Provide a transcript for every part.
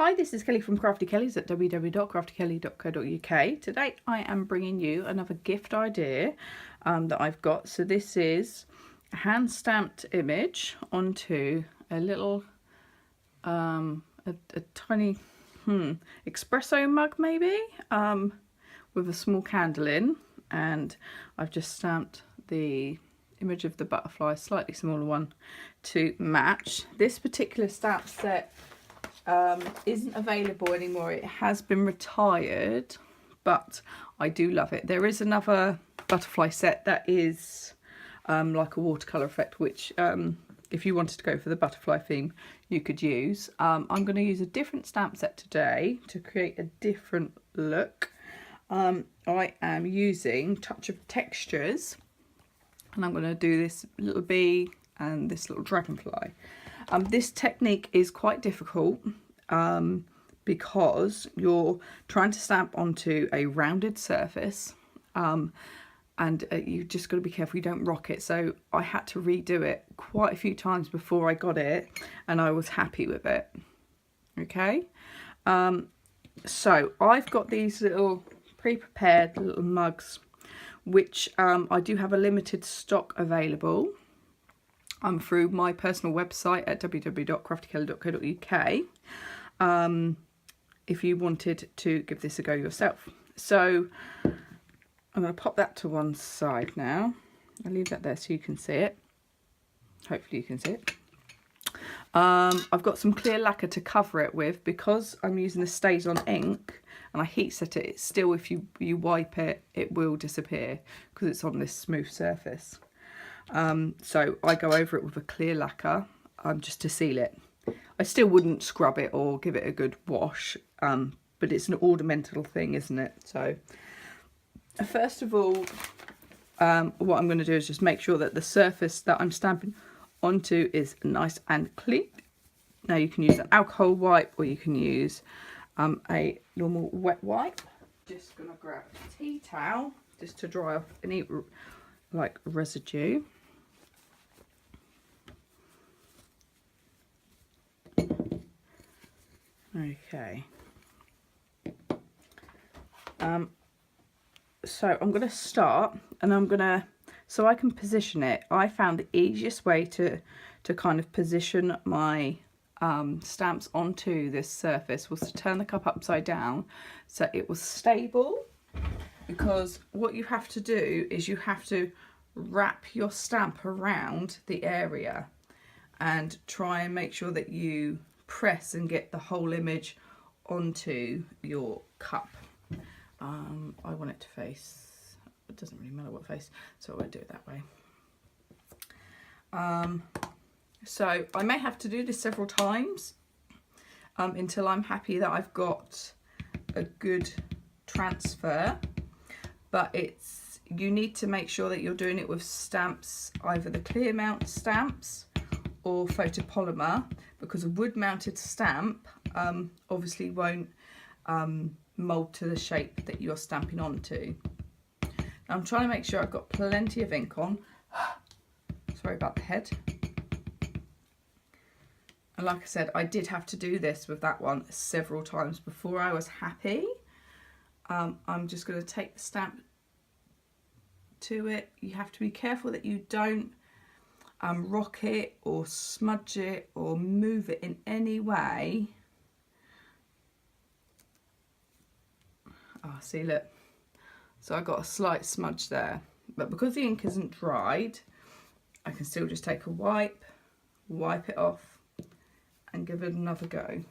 Hi, this is Kelly from Crafty Kelly's at www.craftykelly.co.uk. Today I am bringing you another gift idea that I've got. So this is a hand stamped image onto a little, a tiny espresso mug maybe, with a small candle in, and I've just stamped the image of the butterfly, a slightly smaller one, to match. This particular stamp set isn't available anymore. It has been retired, but I do love it. There is another butterfly set that is like a watercolour effect, which if you wanted to go for the butterfly theme, you could use. I'm going to use a different stamp set today to create a different look. I am using Touch of Textures, and I'm going to do this little bee and this little dragonfly. This technique is quite difficult because you're trying to stamp onto a rounded surface, and you just got to be careful you don't rock it. So I had to redo it quite a few times before I got it, and I was happy with it. Okay, so I've got these little pre-prepared little mugs, which I do have a limited stock available. I'm through my personal website at www.craftykelly.co.uk if you wanted to give this a go yourself. So I'm going to pop that to one side now. I'll leave that there so you can see it. Hopefully you can see it. I've got some clear lacquer to cover it with, because I'm using the Stays On ink and I heat set it. It's still, if you wipe it, it will disappear because it's on this smooth surface. So I go over it with a clear lacquer just to seal it. I still wouldn't scrub it or give it a good wash, but it's an ornamental thing, isn't it? So first of all, what I'm going to do is just make sure that the surface that I'm stamping onto is nice and clean. Now you can use an alcohol wipe, or you can use a normal wet wipe. Just going to grab a tea towel just to dry off any like residue. Okay. So I'm going to start, and I'm going to, so I can position it. I found the easiest way to kind of position my stamps onto this surface was to turn the cup upside down so it was stable, because what you have to do is you have to wrap your stamp around the area and try and make sure that you press and get the whole image onto your cup. I want it to face, it doesn't really matter what face, so I won't do it that way. So I may have to do this several times until I'm happy that I've got a good transfer, but you need to make sure that you're doing it with stamps, either the clear mount stamps or photopolymer, because a wood mounted stamp obviously won't mould to the shape that you're stamping onto. Now I'm trying to make sure I've got plenty of ink on. Sorry about the head. And like I said, I did have to do this with that one several times before I was happy. I'm just going to take the stamp to it. You have to be careful that you don't rock it or smudge it or move it in any way. Oh, see, look. So I got a slight smudge there, but because the ink isn't dried, I can still just take a wipe it off and give it another go.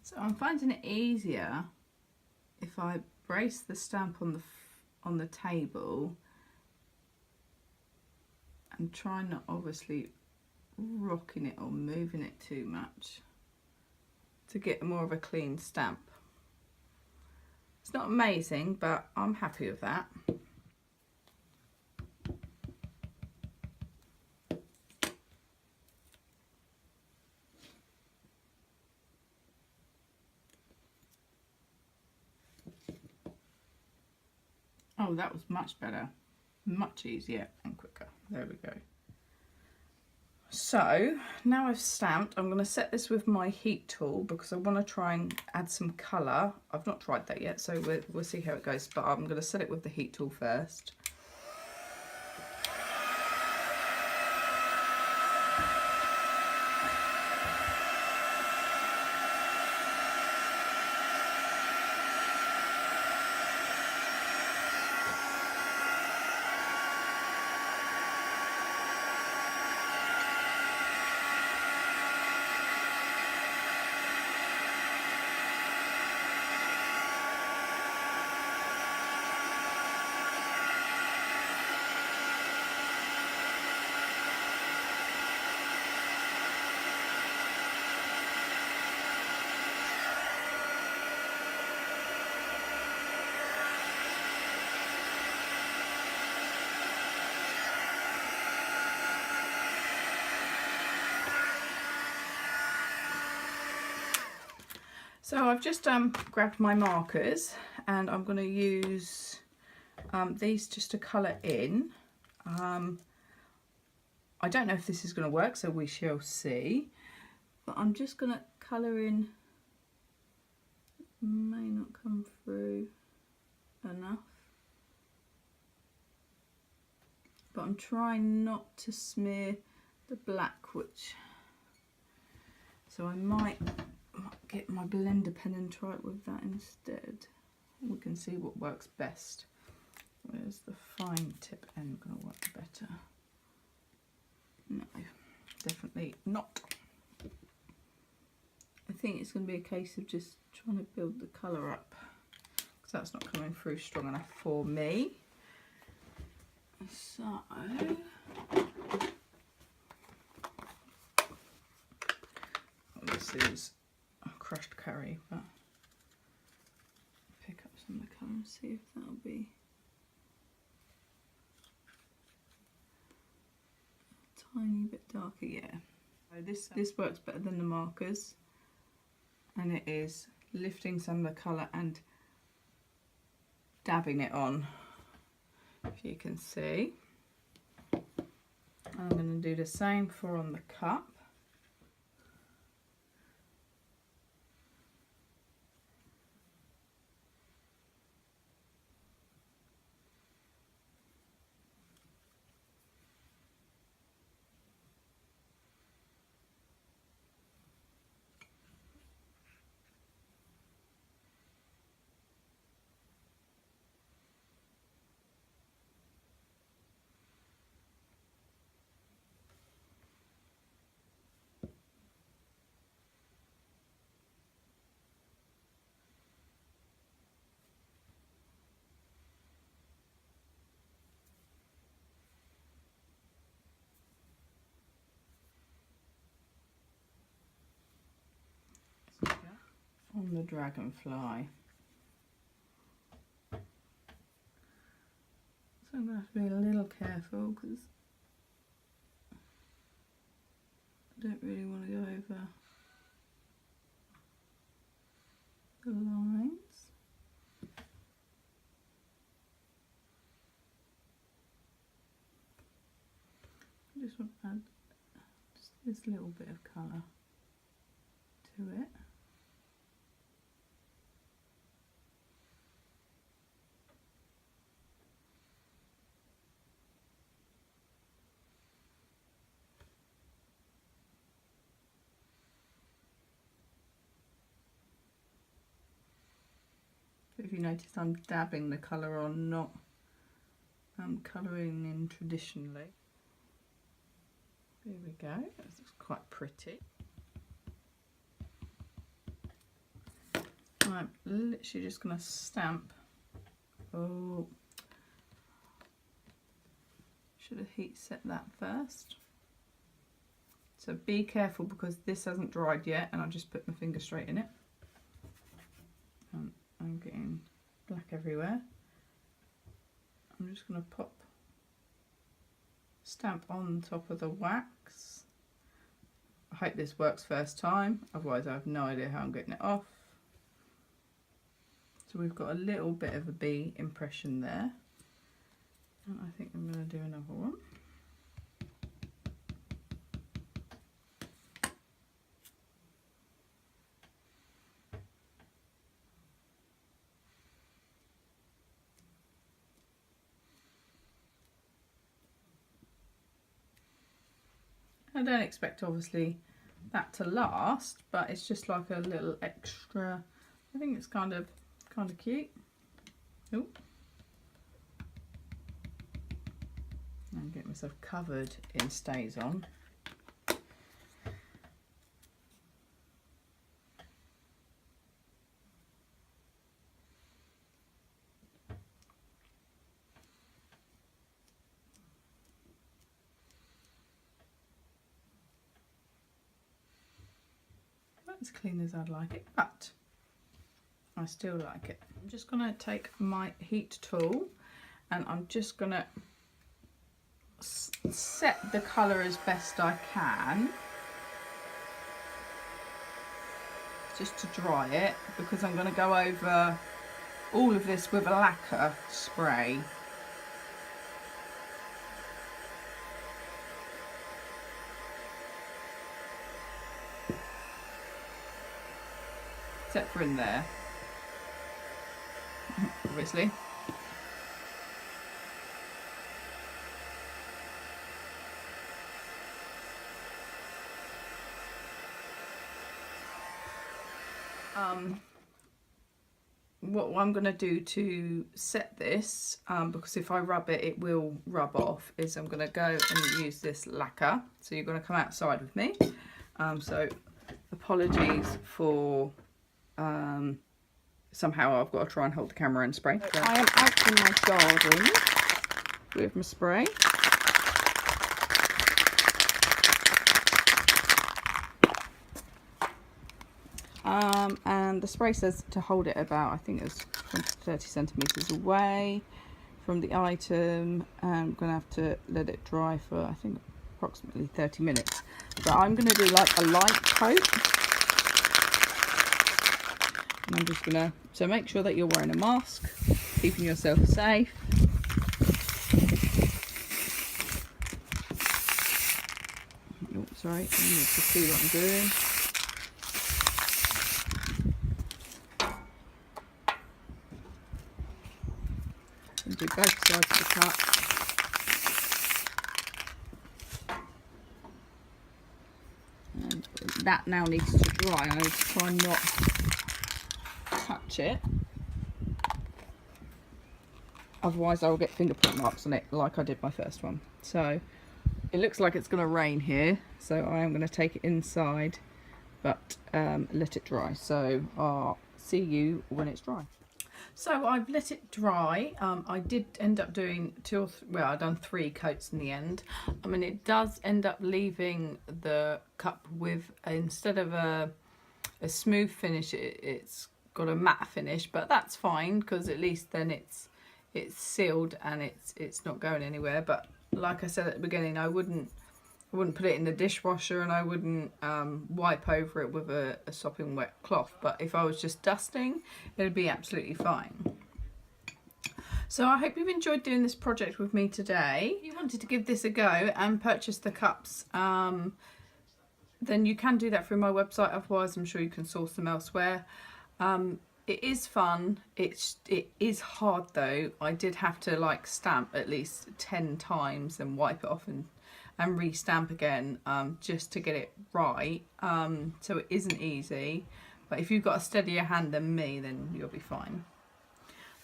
So I'm finding it easier if I brace the stamp on the table and try not obviously rocking it or moving it too much to get more of a clean stamp. It's not amazing, but I'm happy with that. Oh, that was much better. Much easier and quicker. There we go. So now I've stamped, I'm going to set this with my heat tool because I want to try and add some colour. I've not tried that yet, so we'll see how it goes, but I'm going to set it with the heat tool first. So I've just grabbed my markers and I'm going to use these just to colour in. I don't know if this is going to work, so we shall see. But I'm just going to colour in. It may not come through enough. But I'm trying not to smear the black, which... So I might get my blender pen and try it with that instead. We can see what works best. Where's the fine tip end going to work better? No, definitely not. I think it's going to be a case of just trying to build the colour up because that's not coming through strong enough for me. So this is a crushed curry, but pick up some of the colour and see if that'll be a tiny bit darker. Yeah, so this works better than the markers, and it is lifting some of the colour and dabbing it on, if you can see. And I'm going to do the same for on the cup. On the dragonfly. So I'm going to have to be a little careful because I don't really want to go over the lines. I just want to add just this little bit of colour to it. If you notice, I'm dabbing the colour on, not colouring in traditionally. There we go, that's quite pretty. I'm literally just going to stamp. Oh, should have heat set that first. So be careful because this hasn't dried yet and I just put my finger straight in it. I'm getting everywhere. I'm just going to pop stamp on top of the wax. I hope this works first time, otherwise I have no idea how I'm getting it off. So we've got a little bit of a bee impression there, and I think I'm going to do another one. I don't expect obviously that to last, but it's just like a little extra. I think it's kind of cute. Ooh. I'm getting myself covered in stays on. As clean as I'd like it, but I still like it. I'm just going to take my heat tool and I'm just going to set the colour as best I can, just to dry it, because I'm going to go over all of this with a lacquer spray. Except for in there, obviously. What I'm going to do to set this, because if I rub it, it will rub off, is I'm going to go and use this lacquer. So you're going to come outside with me. So apologies for somehow I've got to try and hold the camera and spray. So I am out in my garden with my spray. And the spray says to hold it about, I think it's 20 to 30 centimetres away from the item. I'm going to have to let it dry for, I think, approximately 30 minutes. But I'm going to do like a light coat. And I'm just going to, so make sure that you're wearing a mask, keeping yourself safe. Oh, sorry, I need to see what I'm doing. And do both sides of the cut. And that now needs to dry. I need to try and not touch it, otherwise I will get fingerprint marks on it like I did my first one. So it looks like it's going to rain here, so I am going to take it inside, but let it dry. So I'll see you when it's dry. So I've let it dry. I did end up doing I've done 3 coats in the end. I mean, it does end up leaving the cup with, instead of a smooth finish, it's got a matte finish, but that's fine, because at least then it's sealed and it's not going anywhere. But like I said at the beginning, I wouldn't put it in the dishwasher, and I wouldn't wipe over it with a sopping wet cloth. But if I was just dusting, it'd be absolutely fine. So I hope you've enjoyed doing this project with me today. If you wanted to give this a go and purchase the cups, then you can do that through my website. Otherwise, I'm sure you can source them elsewhere. It is fun. It is hard though. I did have to like stamp at least 10 times and wipe it off and re-stamp again, just to get it right. So it isn't easy, but if you've got a steadier hand than me, then you'll be fine.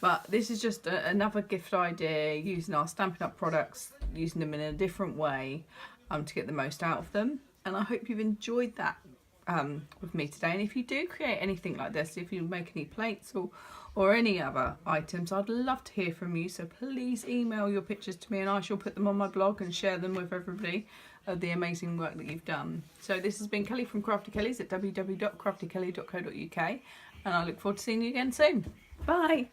But this is just another gift idea, using our Stampin' Up products, using them in a different way, to get the most out of them. And I hope you've enjoyed that with me today. And if you do create anything like this, if you make any plates or any other items, I'd love to hear from you. So please email your pictures to me, and I shall put them on my blog and share them with everybody of the amazing work that you've done. So this has been Kelly from Crafty Kellys at www.craftykelly.co.uk, and I look forward to seeing you again soon. Bye.